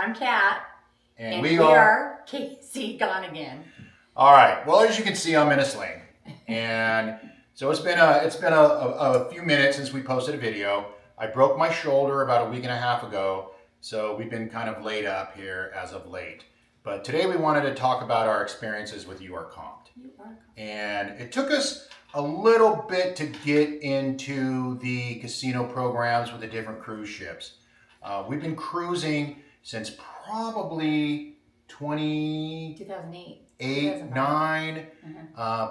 I'm Kat. And we are Casey Gone Again. All right. Well, as you can see, I'm in a sling. And so it's been a few minutes since we posted a video. I broke my shoulder about a week and a half ago. So we've been kind of laid up here as of late. But today we wanted to talk about our experiences with URComped. And it took us a little bit to get into the casino programs with the different cruise ships. We've been cruising since probably 2008, 9,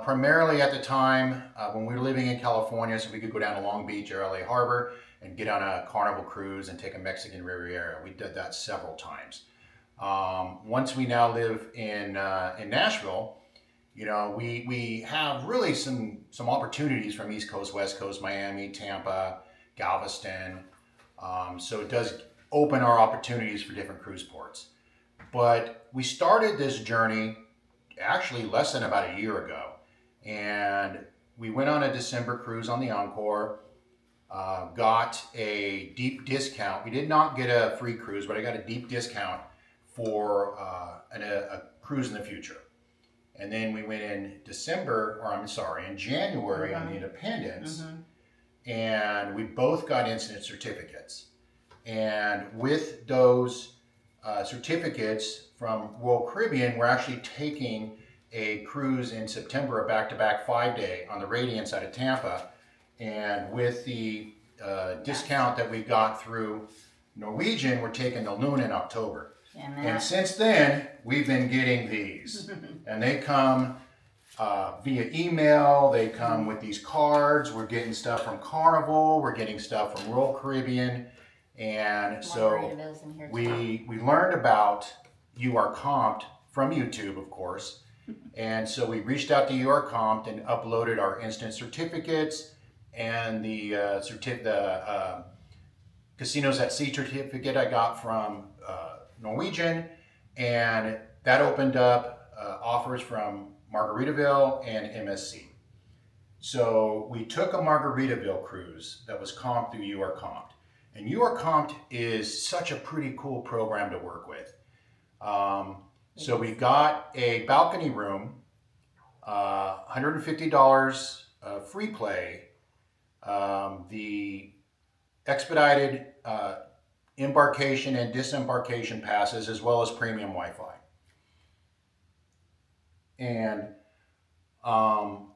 primarily at the time when we were living in California, so we could go down to Long Beach or LA Harbor and get on a Carnival cruise and take a Mexican Riviera. We did that several times. Once we now live in Nashville, you know, we have really some opportunities from East Coast, West Coast, Miami, Tampa, Galveston. So it does open our opportunities for different cruise ports. But we started this journey actually less than about a year ago. And we went on a December cruise on the Encore, got a deep discount. We did not get a free cruise, but I got a deep discount for a cruise in the future. And then we went in January on the Independence, and we both got instant certificates. And with those certificates from Royal Caribbean, we're actually taking a cruise in September, a back-to-back 5-day on the Radiance out of Tampa. And with the discount that we got through Norwegian, we're taking the Luna in October. And since then, we've been getting these. And they come via email, they come with these cards. We're getting stuff from Carnival, we're getting stuff from Royal Caribbean. And so we learned about URComped from YouTube, of course. And so we reached out to URComped and uploaded our instant certificates and the Casinos at Sea certificate I got from Norwegian. And that opened up offers from Margaritaville and MSC. So we took a Margaritaville cruise that was comped through URComped. And URComped is such a pretty cool program to work with. So we got a balcony room, $150 free play, the expedited embarkation and disembarkation passes, as well as premium Wi-Fi. And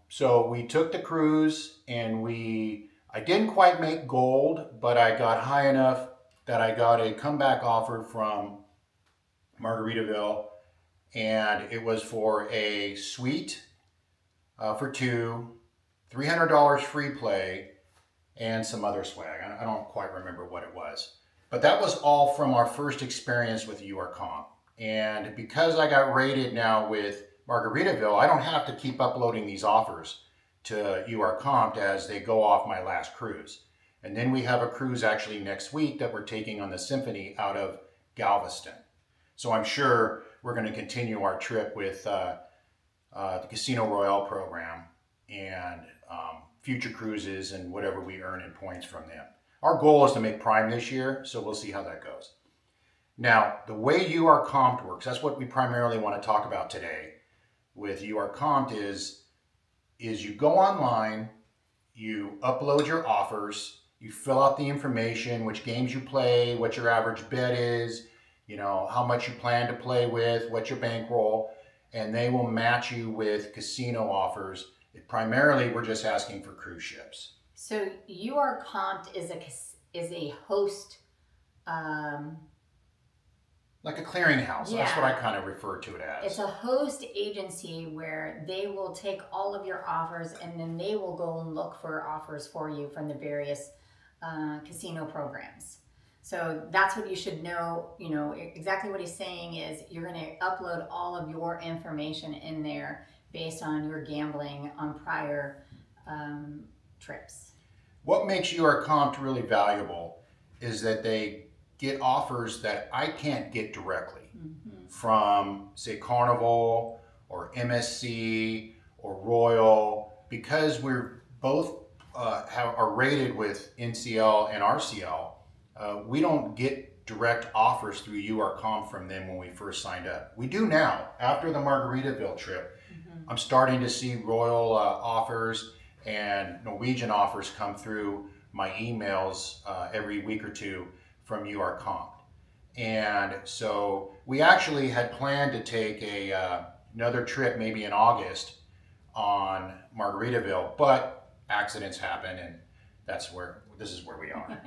so we took the cruise, and I didn't quite make gold, but I got high enough that I got a comeback offer from Margaritaville, and it was for a suite for two, $300 free play, and some other swag. I don't quite remember what it was. But that was all from our first experience with URComped. And because I got rated now with Margaritaville, I don't have to keep uploading these offers to URComped as they go off my last cruise. And then we have a cruise actually next week that we're taking on the Symphony out of Galveston. So I'm sure we're going to continue our trip with the Casino Royale program and future cruises and whatever we earn in points from them. Our goal is to make Prime this year, so we'll see how that goes. Now, the way URComped works, that's what we primarily want to talk about today with URComped is you go online, you upload your offers, you fill out the information, which games you play, what your average bet is, you know, how much you plan to play with, what's your bankroll, and they will match you with casino offers. Primarily, we're just asking for cruise ships. So URComped is a host. Like a clearinghouse. Yeah. That's what I kind of refer to it as. It's a host agency where they will take all of your offers and then they will go and look for offers for you from the various casino programs. So that's what you should know. You know, exactly what he's saying is you're going to upload all of your information in there based on your gambling on prior trips. What makes URComped really valuable is that they get offers that I can't get directly from, say, Carnival or MSC or Royal, because we're both are rated with NCL and RCL. We don't get direct offers through URComped from them when we first signed up. We do now. After the Margaritaville trip, I'm starting to see Royal offers and Norwegian offers come through my emails every week or two from URComped. And so we actually had planned to take another trip maybe in August on Margaritaville, but accidents happen, and this is where we are.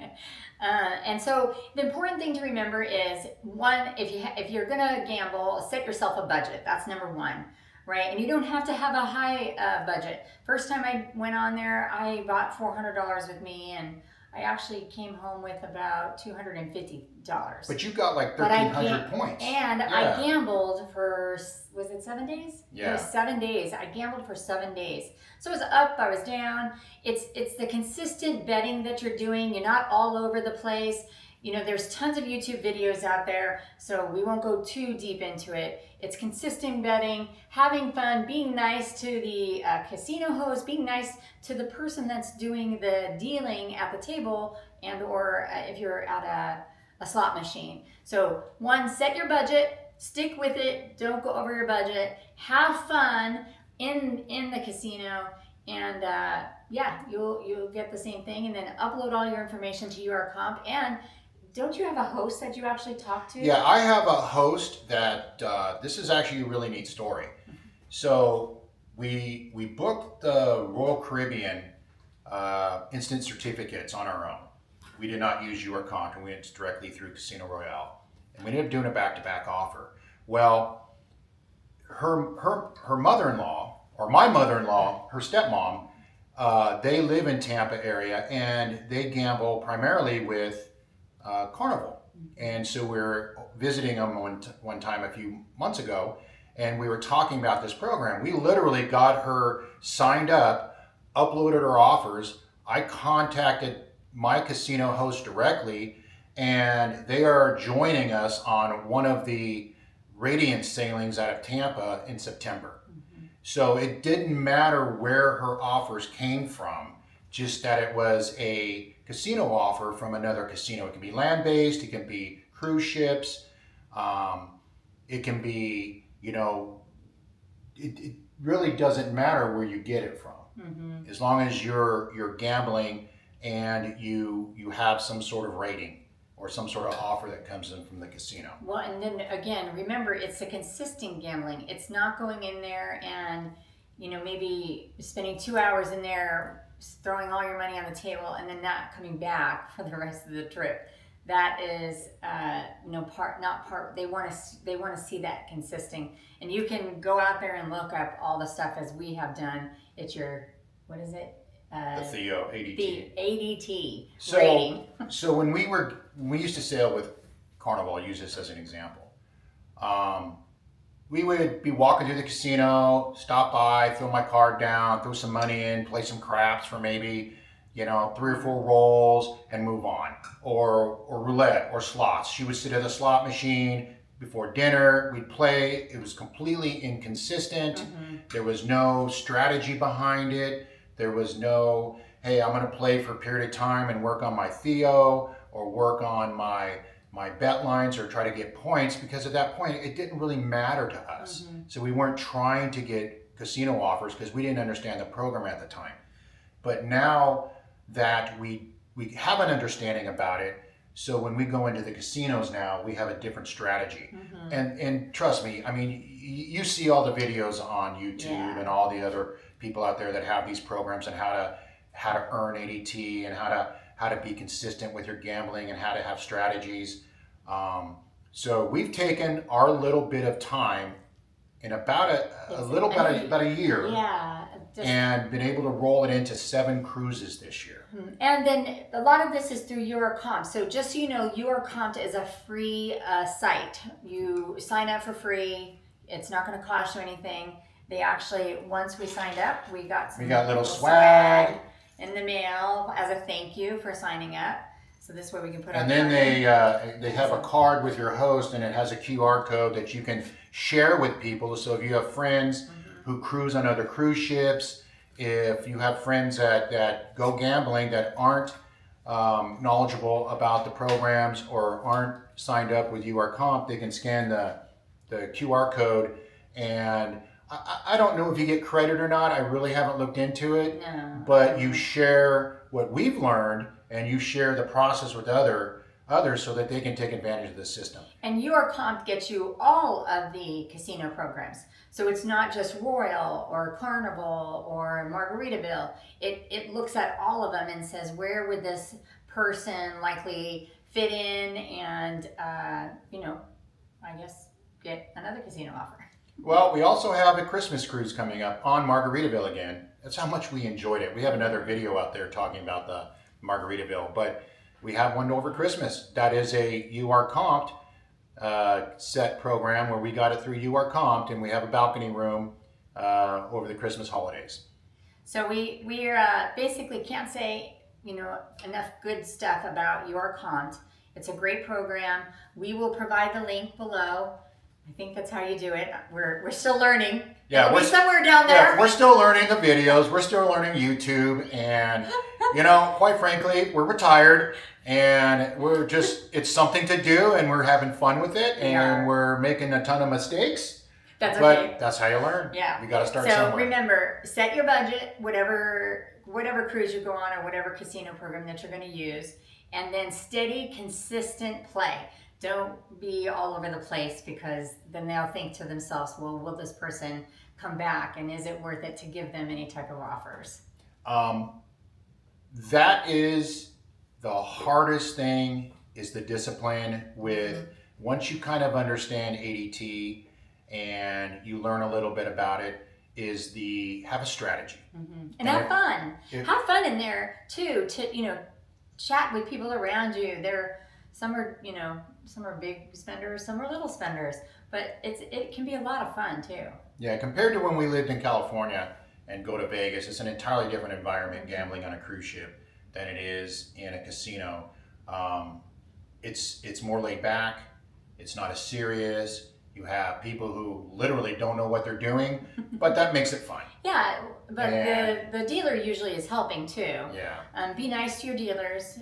And so the important thing to remember is, one, if you're gonna gamble, set yourself a budget. That's number one, right? And you don't have to have a high budget. First time I went on there, I bought $400 with me, and I actually came home with about $250. But you got like 1,300 points. And yeah. I gambled for, was it 7 days? Yeah. It was 7 days. I gambled for 7 days. So it was up, I was down. It's the consistent betting that you're doing. You're not all over the place. You know, there's tons of YouTube videos out there, so we won't go too deep into it. It's consistent betting, having fun, being nice to the casino host, being nice to the person that's doing the dealing at the table, and or if you're at a slot machine. So one, set your budget, stick with it, don't go over your budget, have fun in the casino, and yeah, you'll get the same thing. And then upload all your information to URComped. And don't you have a host that you actually talk to? Yeah, I have a host that, this is actually a really neat story. So we booked the Royal Caribbean instant certificates on our own. We did not use URComped, and we went directly through Casino Royale. And we ended up doing a back-to-back offer. Well, her mother-in-law, or my mother-in-law, her stepmom, they live in Tampa area, and they gamble primarily with Carnival. And so we were visiting them one time a few months ago, and we were talking about this program. We literally got her signed up, uploaded her offers. I contacted my casino host directly, and they are joining us on one of the Radiant sailings out of Tampa in September. So it didn't matter where her offers came from, just that it was a casino offer from another casino. It can be land-based, it can be cruise ships, it can be, you know, it really doesn't matter where you get it from. As long as you're gambling and you have some sort of rating or some sort of offer that comes in from the casino. Well, and then again, remember, it's a consistent gambling. It's not going in there and, you know, maybe spending 2 hours in there throwing all your money on the table and then not coming back for the rest of the trip. That is they want to see that consistent. And you can go out there and look up all the stuff as we have done. It's your, what is it? The Theo ADT. The ADT so, rating. So when we used to sail with Carnival, I'll use this as an example. We would be walking through the casino, stop by, throw my card down, throw some money in, play some craps for maybe, 3 or 4 rolls, and move on. Or roulette or slots. She would sit at a slot machine before dinner. We'd play. It was completely inconsistent. There was no strategy behind it. There was no, hey, I'm going to play for a period of time and work on my Theo or work on my bet lines or try to get points, because at that point it didn't really matter to us. So we weren't trying to get casino offers because we didn't understand the program at the time. But now that we have an understanding about it, so when we go into the casinos now, we have a different strategy. And trust me, I mean, you see all the videos on YouTube and all the other people out there that have these programs and how to earn ADT and how to be consistent with your gambling and how to have strategies. So we've taken our little bit of time in about a year, and been able to roll it into 7 cruises this year. And then a lot of this is through URComped. So just so you know, URComped is a free site. You sign up for free. It's not going to cost you anything. They actually, once we signed up, we got little swag in the mail as a thank you for signing up. So this way we can put. And then they have a card with your host, and it has a QR code that you can share with people. So if you have friends who cruise on other cruise ships, if you have friends that go gambling that aren't knowledgeable about the programs or aren't signed up with URComped, they can scan the QR code. And I don't know if you get credit or not. I really haven't looked into it. No. But you share what we've learned, and you share the process with others so that they can take advantage of the system. And URComped gets you all of the casino programs. So it's not just Royal or Carnival or Margaritaville. It looks at all of them and says, where would this person likely fit in and, I guess, get another casino offer. Well, we also have a Christmas cruise coming up on Margaritaville again. That's how much we enjoyed it. We have another video out there talking about the Margaritaville, but we have one over Christmas. That is a URComped set program where we got it through URComped, and we have a balcony room over the Christmas holidays. So we basically can't say enough good stuff about URComped. It's a great program. We will provide the link below. I think that's how you do it. We're still learning. Yeah, we're somewhere down there. Yeah, we're still learning the videos. We're still learning YouTube, and quite frankly, we're retired, and it's something to do, and we're having fun with it, and we're making a ton of mistakes. That's okay. But that's how you learn. Yeah. You got to start somewhere. So remember, set your budget, whatever cruise you go on or whatever casino program that you're going to use, and then steady, consistent play. Don't be all over the place, because then they'll think to themselves, well, will this person come back, and is it worth it to give them any type of offers? That is the hardest thing, is the discipline with, once you kind of understand ADT and you learn a little bit about it, is have a strategy. And have fun. Have fun in there too, to chat with people around you. Some are big spenders, some are little spenders, but it can be a lot of fun too. Yeah, compared to when we lived in California and go to Vegas, it's an entirely different environment gambling on a cruise ship than it is in a casino. It's more laid back. It's not as serious. You have people who literally don't know what they're doing, but that makes it fun. Yeah, but the dealer usually is helping too. Yeah. Be nice to your dealers.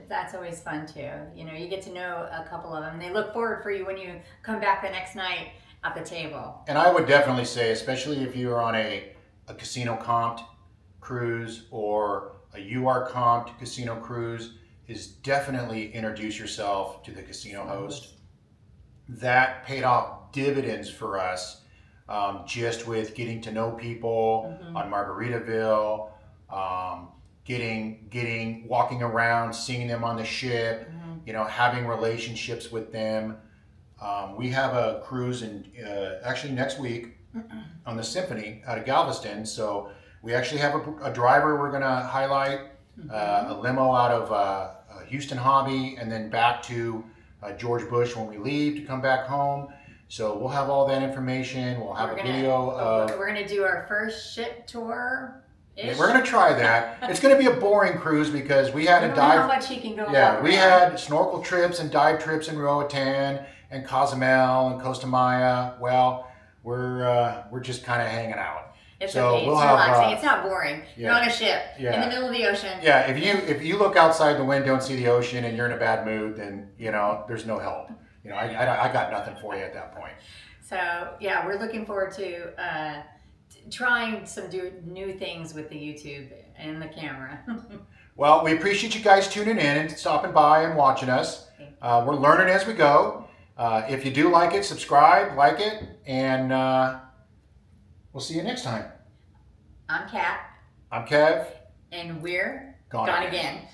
That's always fun too. You get to know a couple of them. They look forward for you when you come back the next night at the table. And I would definitely say, especially if you're on a casino comped cruise or a URComped casino cruise, is definitely introduce yourself to the casino host. That paid off dividends for us, just with getting to know people on Margaritaville, walking around, seeing them on the ship, having relationships with them. We have a cruise actually next week on the Symphony out of Galveston. So we actually have a driver we're going to highlight, a limo out of Houston Hobby, and then back to George Bush when we leave to come back home. So we'll have all that information. We'll have a video of... We're going to do our first ship tour. Yeah, we're going to try that. It's going to be a boring cruise because we had a dive... How much he can go we had snorkel trips and dive trips in Roatan and Cozumel and Costa Maya. Well, we're just kind of hanging out. It's okay. It's relaxing. It's not boring. You're on a ship in the middle of the ocean. Yeah, if you look outside the window and see the ocean and you're in a bad mood, then there's no help. I got nothing for you at that point. So yeah, we're looking forward to trying some new things with the YouTube and the camera. Well, we appreciate you guys tuning in and stopping by and watching us. We're learning as we go. If you do like it, subscribe, like it, and we'll see you next time. I'm Kat. I'm Kev. And we're Gone Again.